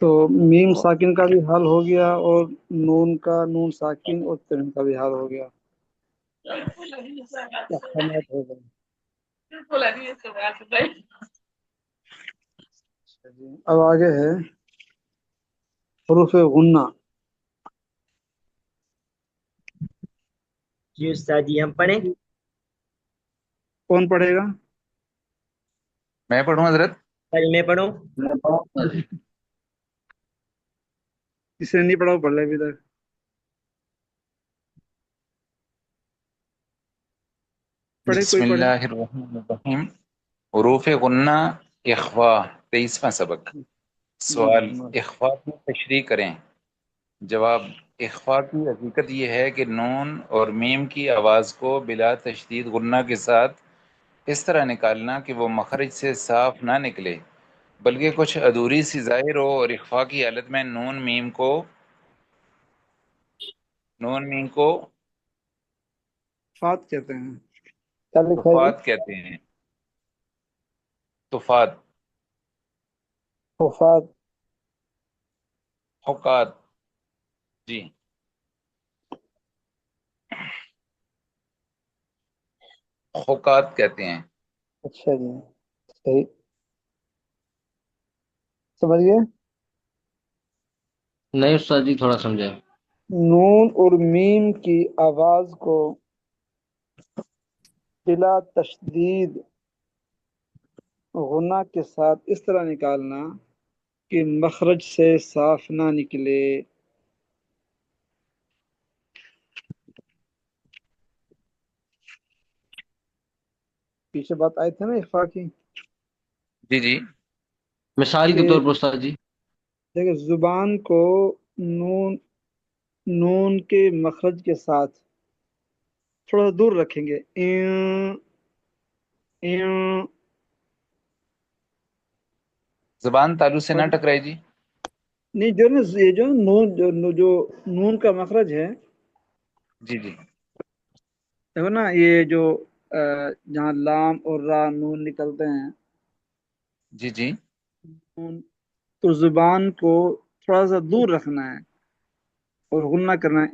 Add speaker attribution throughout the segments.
Speaker 1: تو میم ساکن کا بھی حل ہو گیا اور نون ساکن اور تنوین کا بھی حل ہو گیا. احکامات ہو گئے. اچھا جی، اب آگے ہے حروف غنہ.
Speaker 2: جی استاد جی ہم پڑھیں.
Speaker 1: کون پڑھے گا؟
Speaker 3: میں پڑھوں حضرت.
Speaker 2: میں پڑھوں.
Speaker 1: کسی نے نہیں پڑھا وہ پڑھ لے ابھی تک. پڑھے
Speaker 3: بسم
Speaker 1: کوئی پڑھے.
Speaker 3: اللہ الرحمن الرحیم. حروف غنہ اخوا 23واں سبق. سوال: اخوا کی تشریح کریں. جواب: اخفا کی حقیقت یہ ہے کہ نون اور میم کی آواز کو بلا تشدید غنہ کے ساتھ اس طرح نکالنا کہ وہ مخرج سے صاف نہ نکلے بلکہ کچھ ادھوری سی ظاہر ہو، اور اخفا کی حالت میں نون میم کو
Speaker 1: فات کہتے ہیں. کیا لکھا ہے جی؟
Speaker 3: طفات کہتے ہیں. طفات،
Speaker 1: وفات.
Speaker 3: حقات. جی، حقات کہتے ہیں.
Speaker 1: اچھا جی، صحیح سمجھ گئے.
Speaker 4: نہیں استاد جی تھوڑا سمجھائیں.
Speaker 1: نون اور میم کی آواز کو بلا تشدید غنہ کے ساتھ اس طرح نکالنا کہ مخرج سے صاف نہ نکلے. پیچھے بات آئی تھی نا اخفا کی.
Speaker 3: جی جی.
Speaker 4: مثال کے
Speaker 1: کہ
Speaker 4: طور پر استاد جی.
Speaker 1: دیکھیں زبان کو نون کے مخرج کے ساتھ تھوڑا دور رکھیں گے.
Speaker 3: زبان تالو سے نہ ٹکرائے جی.
Speaker 1: نہیں جو نا یہ جو نون کا مخرج ہے،
Speaker 3: جی جی.
Speaker 1: دیکھو نا یہ جو جہاں لام اور را نون نکلتے ہیں،
Speaker 3: جی جی.
Speaker 1: نون تو زبان کو تھوڑا سا دور رکھنا ہے اور غنہ کرنا ہے.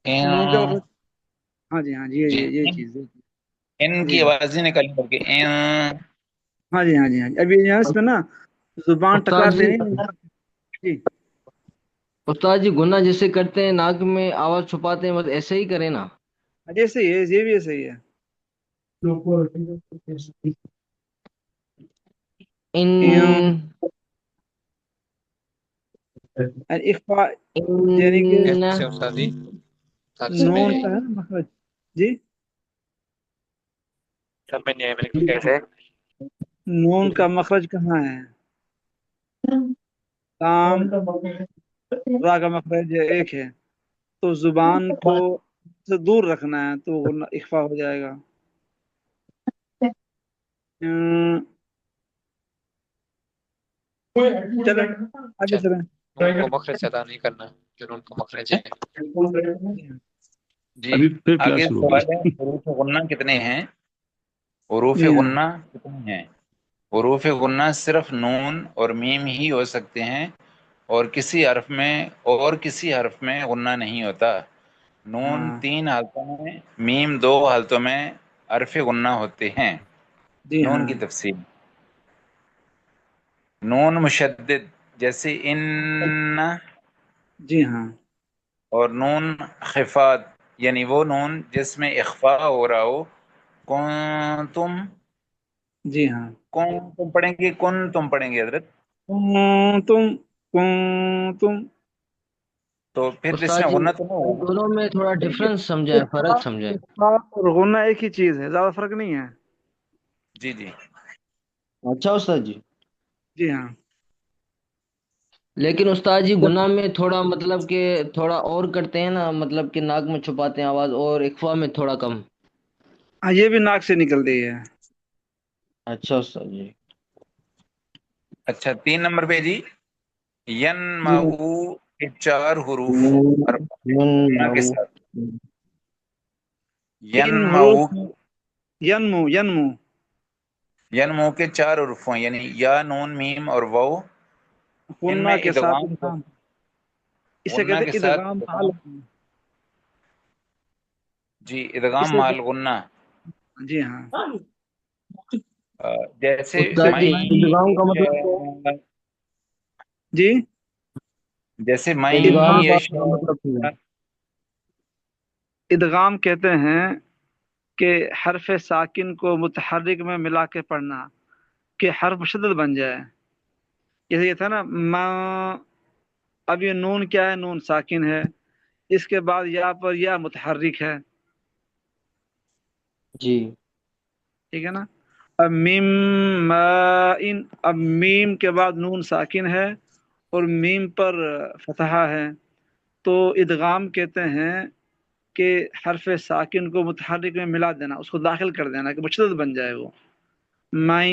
Speaker 1: نون کا مخرج. ہاں جی ہاں جی،
Speaker 3: جی
Speaker 1: یہ چیز ہے.
Speaker 3: ان
Speaker 1: جی
Speaker 3: کی آواز ہی نکالی کر کے.
Speaker 1: ہاں جی ہاں جی ہاں جی. ابھی یہاں اس میں نا زبان
Speaker 4: استاد
Speaker 1: ٹکراتے
Speaker 4: جی
Speaker 1: نہیں. جی
Speaker 4: استاد جی گناہ جیسے کرتے ہیں ناک میں آواز چھپاتے ہیں بس ایسے ہی کریں نا.
Speaker 1: جیسے ہی ہے، یہ بھی ایسے ہی ہے.
Speaker 4: ان
Speaker 1: اخفا یعنی کہ
Speaker 4: ان
Speaker 3: کیسے استاد جی؟
Speaker 1: نون کا ہے نا مخرج. جی
Speaker 3: کیسے؟
Speaker 1: نون کا مخرج کہاں ہے؟ کام را کا مخرج ایک ہے، تو زبان کو سے دور رکھنا ہے تو وہ اخفا ہو جائے گا. چلیں آگے چلیں.
Speaker 5: نون کو مخرج سے ادا نہیں کرنا جو نون کو مخرج ہے.
Speaker 3: جی.
Speaker 6: ابھی پھر کلاس
Speaker 3: آگے
Speaker 6: شروع
Speaker 3: سوال
Speaker 6: ہوگی.
Speaker 3: ہے حروف غنہ کتنے ہیں؟ حروف
Speaker 1: جی ہاں.
Speaker 3: غنہ کتنے ہیں؟ حروف غنہ صرف نون اور میم ہی ہو سکتے ہیں، اور کسی حرف میں غنہ نہیں ہوتا. نون
Speaker 1: ہاں
Speaker 3: 3 حالتوں میں، میم 2 حالتوں میں حرف غنہ ہوتے ہیں.
Speaker 1: جی
Speaker 3: نون
Speaker 1: ہاں.
Speaker 3: کی تفصیل: نون مشدد جیسے ان،
Speaker 1: جی ہاں.
Speaker 3: اور نون خفات یعنی وہ نون جس میں اخفا ہو رہا ہو. تم
Speaker 1: جی ہاں.
Speaker 3: کون تم پڑھیں گے، کون تم پڑھیں گے حضرت؟
Speaker 1: تم تم.
Speaker 3: تو پھر اس
Speaker 4: استاد
Speaker 3: میں
Speaker 4: جی
Speaker 3: غنہ تو نہ
Speaker 4: ان
Speaker 3: ہوگا.
Speaker 4: دونوں میں تھوڑا ڈفرنس سمجھائیں، فرق سمجھائیں.
Speaker 1: اخفا اور غنہ ایک ہی چیز ہے، زیادہ فرق نہیں ہے.
Speaker 3: جی جی.
Speaker 4: اچھا استاد جی.
Speaker 1: جی ہاں.
Speaker 4: لیکن استاد جی گناہ میں تھوڑا مطلب کہ تھوڑا اور کرتے ہیں نا، مطلب کہ ناک میں چھپاتے ہیں آواز، اور اخفا میں تھوڑا کم.
Speaker 1: ہاں یہ بھی ناک سے نکل رہی ہے.
Speaker 4: اچھا استاد جی.
Speaker 3: اچھا 3 نمبر پہ جی. ین
Speaker 1: جی
Speaker 3: ماؤ کے 4 حروف غنہ کے ساتھ. ین
Speaker 1: تین
Speaker 3: ماؤ
Speaker 1: حروف ینمو.
Speaker 3: ینمو کے 4 حروف ہیں، یعنی یا، نون، میم اور واو، ان
Speaker 1: غنہ
Speaker 3: میں
Speaker 1: کے ساتھ
Speaker 3: ادغام
Speaker 1: ادغام، اسے
Speaker 3: غنہ
Speaker 1: کہتے
Speaker 3: کے
Speaker 1: ہیں
Speaker 3: ساتھ
Speaker 1: ادغام
Speaker 3: ادغام،
Speaker 1: مال۔
Speaker 3: جی ادغام
Speaker 1: اسے
Speaker 3: مال غنہ،
Speaker 1: جی ہاں
Speaker 3: جیسے
Speaker 4: استاد جی
Speaker 3: میں
Speaker 4: ادغام کا مطلب کیا ہے؟
Speaker 1: جی
Speaker 3: جیسے میں
Speaker 4: ادغام کا
Speaker 3: یشاء،
Speaker 4: مطلب کیا ہے؟
Speaker 1: ادغام کہتے ہیں کہ حرف ساکن کو متحرک میں ملا کے پڑھنا کہ حرف مشدد بن جائے۔ جیسے یہ تھا نا ما، اب یہ نون کیا ہے؟ نون ساکن ہے، اس کے بعد یا پر یا متحرک ہے،
Speaker 4: جی
Speaker 1: ٹھیک ہے نا؟ اب میم ما ان، اب میم کے بعد نون ساکن ہے اور میم پر فتحہ ہے، تو ادغام کہتے ہیں کہ حرف ساکن کو متحرک میں ملا دینا، اس کو داخل کر دینا کہ مشدد بن جائے وہ۔ من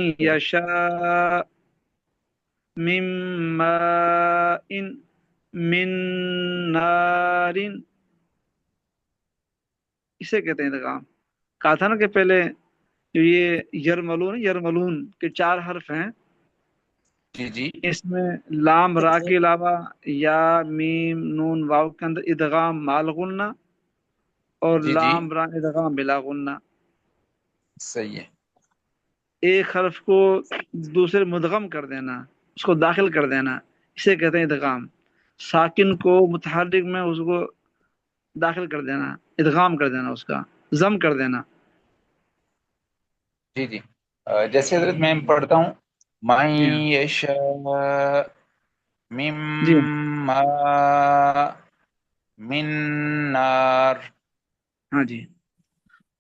Speaker 3: اچھا
Speaker 1: یشاء من ماء من نار، اسے کہتے ہیں ادغام۔ کہا تھا نا کہ پہلے جو یہ یرملون کے 4 حرف ہیں،
Speaker 3: جی جی
Speaker 1: اس میں لام را کے علاوہ یا میم نون واو کے اندر ادغام مال غنہ اور
Speaker 3: جی جی
Speaker 1: لام را ادغام بلا غنہ،
Speaker 3: صحیح ہے،
Speaker 1: ایک حرف کو دوسرے مدغم کر دینا، اس کو داخل کر دینا، اسے کہتے ہیں ادغام۔ ساکن کو متحرک میں اس کو داخل کر دینا، ادغام کر دینا، اس کا ضم کر دینا۔
Speaker 3: جی جی جیسے حضرت میں پڑھتا ہوں من
Speaker 1: جی ہاں
Speaker 3: یشاء
Speaker 1: جی
Speaker 3: مما من نار،
Speaker 1: ہاں جی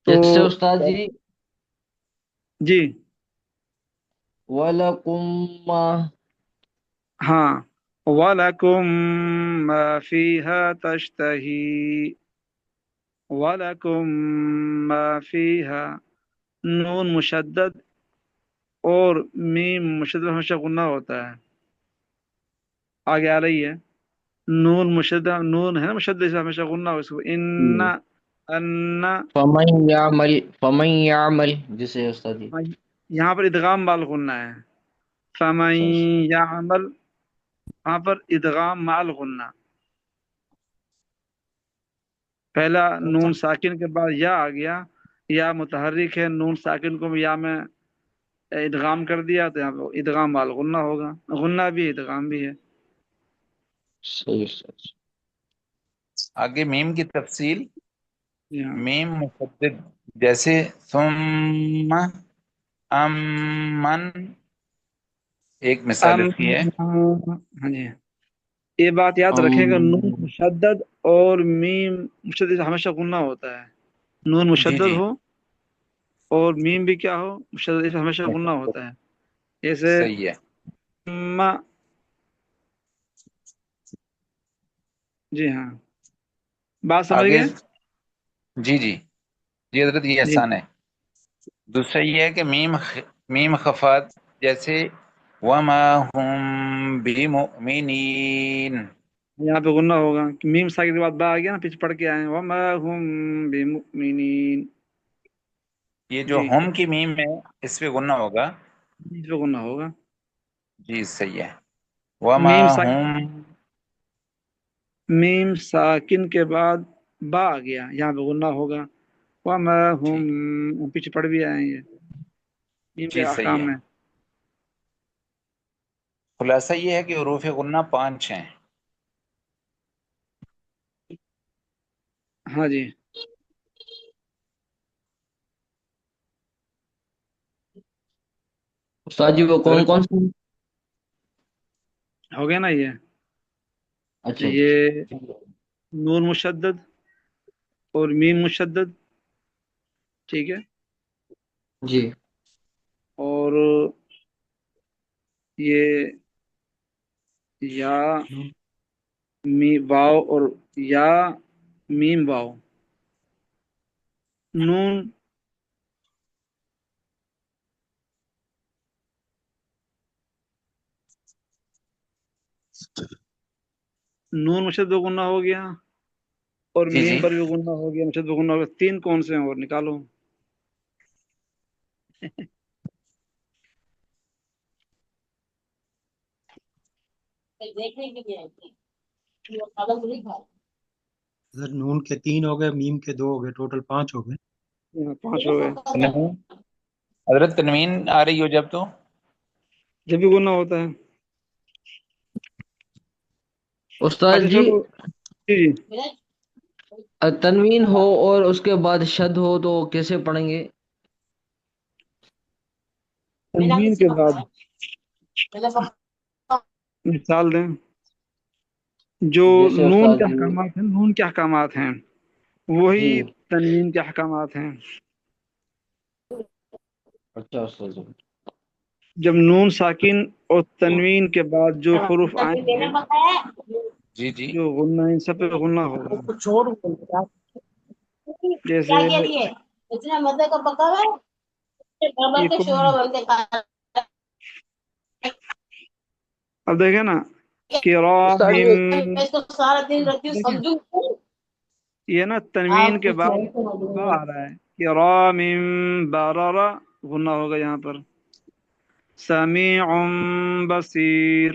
Speaker 1: تو
Speaker 4: جیسے استاد جی
Speaker 1: جی
Speaker 4: وَلَكُمْ مَا،
Speaker 1: ہاں وَلَكُم مَّا فِيهَا تَشْتَهِي، وَلَكُم مَّا فِيهَا، نون مشدد اور میم مشدد ہمیشہ غنہ ہوتا ہے، آگے آ رہی ہے، نون مشدد، نون ہے نا مشدد سے ہمیشہ غنہ ہو، اس کو ان ان،
Speaker 4: فَمَن يَعْمَلْ جسے استاد جی
Speaker 1: یہاں پر ادغام بال غنہ ہے، فمن
Speaker 4: اچھا اچھا
Speaker 1: یعمل، وہاں پر ادغام مال غنہ، پہلا نون ساکن کے بعد یا آ گیا، یا متحرک ہے، نون ساکن کو بھی یا میں ادغام کر دیا تو یہاں پہ ادغام مال غنہ ہوگا، غنہ بھی ہے ادغام بھی ہے۔
Speaker 4: صحیح استاد جی۔
Speaker 3: آگے میم کی تفصیل،
Speaker 1: جی ہاں
Speaker 3: میم مشدد جیسے ثم امن، ایک مثال
Speaker 1: ام،
Speaker 3: اس کی ہے،
Speaker 1: ہاں جی یہ بات یاد رکھیں گا، نون مشدد اور میم مشدد ہمیشہ غنہ ہوتا ہے، نون
Speaker 3: جی
Speaker 1: مشدد
Speaker 3: جی
Speaker 1: ہو اور میم بھی کیا ہو مشدد، ہمیشہ غنہ ہوتا ہے، جیسے
Speaker 3: صحیح ہے،
Speaker 1: جی ہاں بات سمجھ
Speaker 3: آگے
Speaker 1: گئے؟
Speaker 3: جی جی جی حضرت یہ
Speaker 1: جی
Speaker 3: احسان ہے۔ دوسرا یہ ہے کہ میم خفات جیسے وما هم بمؤمنین،
Speaker 1: یہاں پہ غنہ ہوگا، میم ساکن کے بعد با آ گیا نا، پیچھے پڑھ کے آئے ہیں وما هم بمؤمنین،
Speaker 3: یہ جو
Speaker 1: جی
Speaker 3: ہم کی میم ہے اس پہ غنہ ہوگا،
Speaker 1: اس پہ غنہ ہوگا،
Speaker 3: جی صحیح ہے، وما
Speaker 1: میم
Speaker 3: هم،
Speaker 1: ساکن، میم ساکن کے بعد با آ گیا، یہاں پہ غنہ ہوگا، وما
Speaker 3: جی
Speaker 1: هم، پیچھے پڑھ بھی آئے ہیں یہ میم کے
Speaker 3: جی صحیح
Speaker 1: احکام
Speaker 3: ہے،
Speaker 1: میں۔
Speaker 3: خلاصہ یہ ہے کہ حروف غنہ 5 ہیں۔
Speaker 1: ہاں جی
Speaker 4: استاد جی وہ کون
Speaker 1: حضرت
Speaker 4: کون سے؟
Speaker 1: ہو گیا نا یہ،
Speaker 4: اچھا
Speaker 1: یہ نون مشدد اور میم مشدد، ٹھیک ہے،
Speaker 4: جی
Speaker 1: اور یہ یا می واو اور یا میم واو، نون نون مشدد غنہ ہو گیا اور
Speaker 3: جی
Speaker 1: میم
Speaker 3: جی
Speaker 1: پر بھی غنہ ہو گیا، مشدد غنہ ہو گیا، 3 کون سے ہیں اور نکالو؟
Speaker 6: اگر نون کے 3 ہو گئے، میم کے 2 ہو گئے، ٹوٹل 5 ہو گئے۔
Speaker 1: یہاں 5 ہو گئے
Speaker 3: تنوین حضرت تنوین آ رہی ہو جب تو
Speaker 1: جب بھی گناہ ہوتا ہے۔
Speaker 4: استاد
Speaker 1: اچھا
Speaker 4: جی
Speaker 1: چلو، جی جی
Speaker 4: تنوین ہو اور اس کے بعد شد ہو تو کیسے پڑھیں گے؟
Speaker 1: تنوین کے بعد مثال دیں، جو
Speaker 4: جیسے
Speaker 1: نون
Speaker 4: استاد
Speaker 1: کے
Speaker 4: جی۔
Speaker 1: احکامات ہیں، نون کے احکامات ہیں وہی
Speaker 4: جی
Speaker 1: تنوین کے احکامات ہیں۔
Speaker 4: اچھا استاد جی۔
Speaker 1: جب نون ساکن اور تنوین کے بعد جو حروف آئیں گے،
Speaker 3: جی جی
Speaker 1: جو غنہ، ان سب پہ غنہ ہوگا۔ جیسے یہ اب دیکھیں نا،
Speaker 4: استاد
Speaker 1: کراہم،
Speaker 4: جی
Speaker 1: دیکھیں یہ نا تنوین کے بعد با آ رہا ہے، کرام بررہ، غنہ ہوگا یہاں پر۔ سمیع بصیر،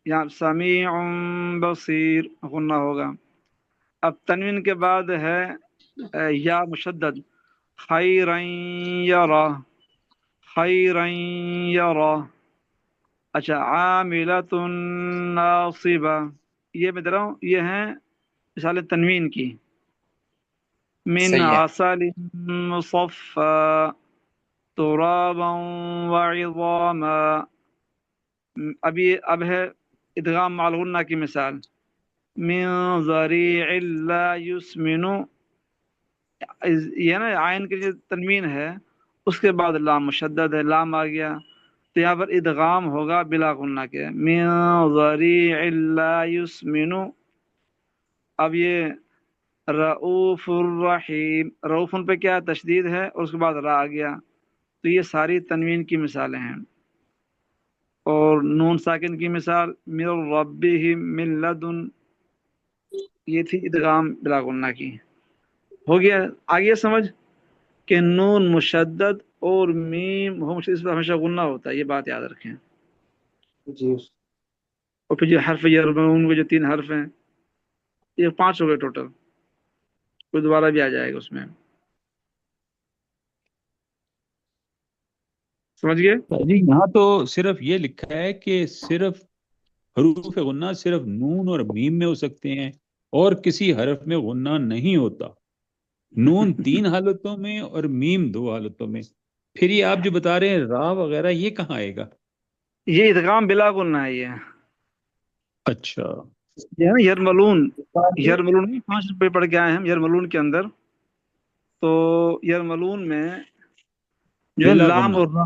Speaker 1: یہاں سمیع بصیر غنہ ہوگا۔ اب تنوین کے بعد ہے یا مشدد، خیرا یرا، خیرا یرا۔ اچھا، عاملۃ ناصبہ، یہ میں دے رہا ہوں، یہ ہیں مثال تنوین کی۔ من
Speaker 3: صحیح ہے۔
Speaker 1: عسل مصفى ترابا وعظاما۔ اب ہے ادغام مع الغنہ کی مثال، من ذریع لا یسمن، یہ نا عین کی جو تنوین ہے اس کے بعد لام مشدد ہے، لام آ گیا تو یہاں پر ادغام ہوگا بلا غنہ کے، من ذریع لا یسمن۔ اب یہ رؤوف الرحیم، رؤوف پہ کیا تشدید ہے اور اس کے بعد را آ گیا، تو یہ ساری تنوین کی مثالیں ہیں۔ اور نون ساکن کی مثال من ربہم من لدن، یہ تھی ادغام بلا غنہ کی۔ ہو گیا آگے سمجھ کہ نون مشدد اور میم ہو اس پر ہمیشہ غنہ ہوتا ہے، یہ بات یاد رکھیں۔
Speaker 4: جی
Speaker 1: اور پھر جو حرف یرمون کے جو 3 حرف ہیں، یہ 5 ہو گئے ٹوٹل، کوئی دوبارہ بھی آ جائے گا اس میں، سمجھ گئے؟
Speaker 7: جی یہاں تو صرف یہ لکھا ہے کہ صرف حروف غنہ صرف نون اور میم میں ہو سکتے ہیں اور کسی حرف میں غنہ نہیں ہوتا، نون 3 حالتوں میں اور میم 2 حالتوں میں۔ پھر یہ آپ جو بتا رہے ہیں را وغیرہ، یہ کہاں آئے گا؟
Speaker 1: یہ ادغام بلا غنہ ہے یہ
Speaker 7: اچھا
Speaker 1: ہے نا یرملون، یرملون 5 روپے پڑھ کے آئے ہیں ہم یرملون کے اندر، تو یرملون میں جو ہے
Speaker 7: بلا
Speaker 1: لام
Speaker 7: غنہ۔
Speaker 1: اور را،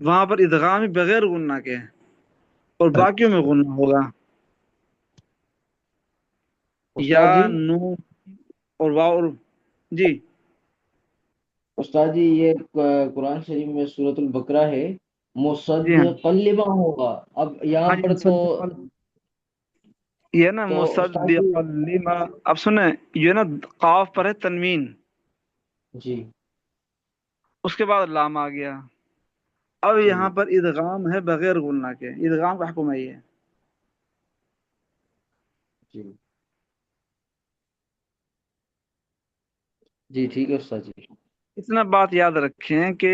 Speaker 1: وہاں پر ادغام بغیر غنہ کے، اور باقیوں میں غنہ ہوگا، یا
Speaker 4: استاد جی۔
Speaker 1: نون اور واو اور جی
Speaker 4: استاد جی یہ قرآن شریف میں سورۃ البقرہ ہے،
Speaker 1: جی ہاں،
Speaker 4: مصدقلبا ہوگا، اب یہاں
Speaker 1: ہاں جی
Speaker 4: پر تو
Speaker 1: یہ نا
Speaker 4: استاد جی۔
Speaker 1: مصدق لما، اب سنیں یہ نا قاف پر ہے تنوین،
Speaker 4: جی
Speaker 1: اس کے بعد لام آ گیا، اب
Speaker 4: جی
Speaker 1: یہاں پر ادغام ہے بغیر غنہ کے، ادغام کا حکم ہے یہ۔
Speaker 4: جی جی ٹھیک ہے استاد جی۔
Speaker 1: اتنا بات یاد رکھیں کہ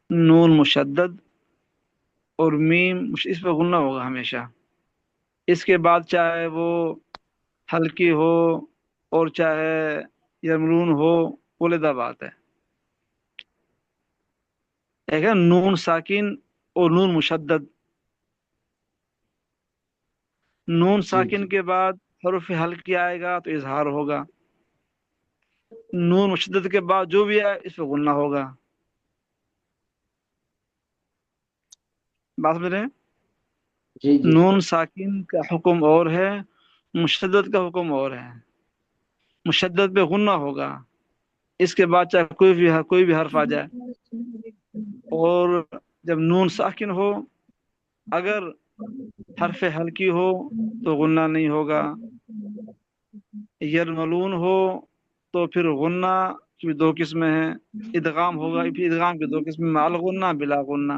Speaker 1: نون مشدد اور میم اس پہ غنہ ہوگا ہمیشہ، اس کے بعد چاہے وہ ہلکی ہو اور چاہے یمرون ہو، بولدہ بات ہے۔ ایک ہے نون ساکن اور نون مشدد، نون
Speaker 4: جی
Speaker 1: ساکن
Speaker 4: جی
Speaker 1: کے بعد حرف ہلکی آئے گا تو اظہار ہوگا، نون مشدد کے بعد جو بھی آئے اس پہ غنہ ہوگا، بات سمجھ رہے ہیں؟
Speaker 4: جی جی
Speaker 1: نون
Speaker 4: استاد۔
Speaker 1: ساکن کا حکم اور ہے، مشدد کا حکم اور ہے۔ مشدد پہ غنہ ہوگا، اس کے بعد چاہے کوئی بھی حرف آ جائے، اور جب نون ساکن ہو اگر حرف ہلکی ہو تو غنہ نہیں ہوگا، یرملون ہو تو پھر غنہ کی 2 قسمیں ہیں، ادغام ہوگا، پھر ادغام کی 2 قسمیں، مع الغنہ بلا غنہ۔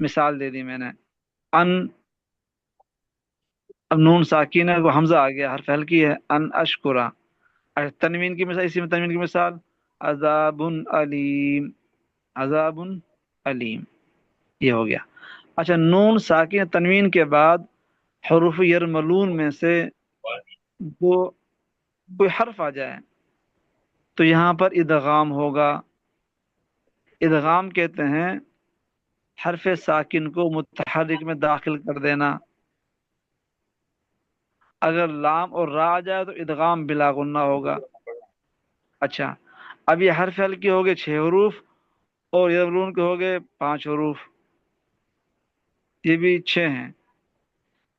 Speaker 1: مثال دے دی میں نے. ان، اب نون ساکین ہے، وہ حمزہ آ گیا، حرف ہلکی ہے. ان اشکرا. تنوین کی مثال، اسی میں تنوین کی مثال عذاب علیم، عذاب علیم، یہ ہو گیا. اچھا، نون ساکن تنوین کے بعد حروف یرملون میں سے جو کوئی حرف آ جائے تو یہاں پر ادغام ہوگا. ادغام کہتے ہیں حرف ساکن کو متحرک میں داخل کر دینا. اگر لام اور را آ جائے تو ادغام بلا غنہ ہوگا. اچھا، اب یہ حرف ہلکی ہو گئے 6 حروف اور یرملون کے ہو گئے 5 حروف، یہ بھی 6 ہیں.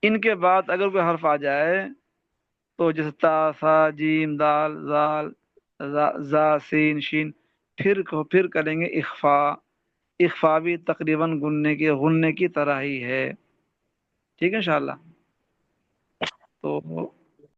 Speaker 1: ان کے بعد اگر کوئی حرف آ جائے تو جیسے تا، سا، جیم، دال، زال، زا، سین، شین، پھر کریں گے اخفا. اخفا بھی تقریباً غننے کی طرح ہی ہے. ٹھیک ہے انشاءاللہ. تو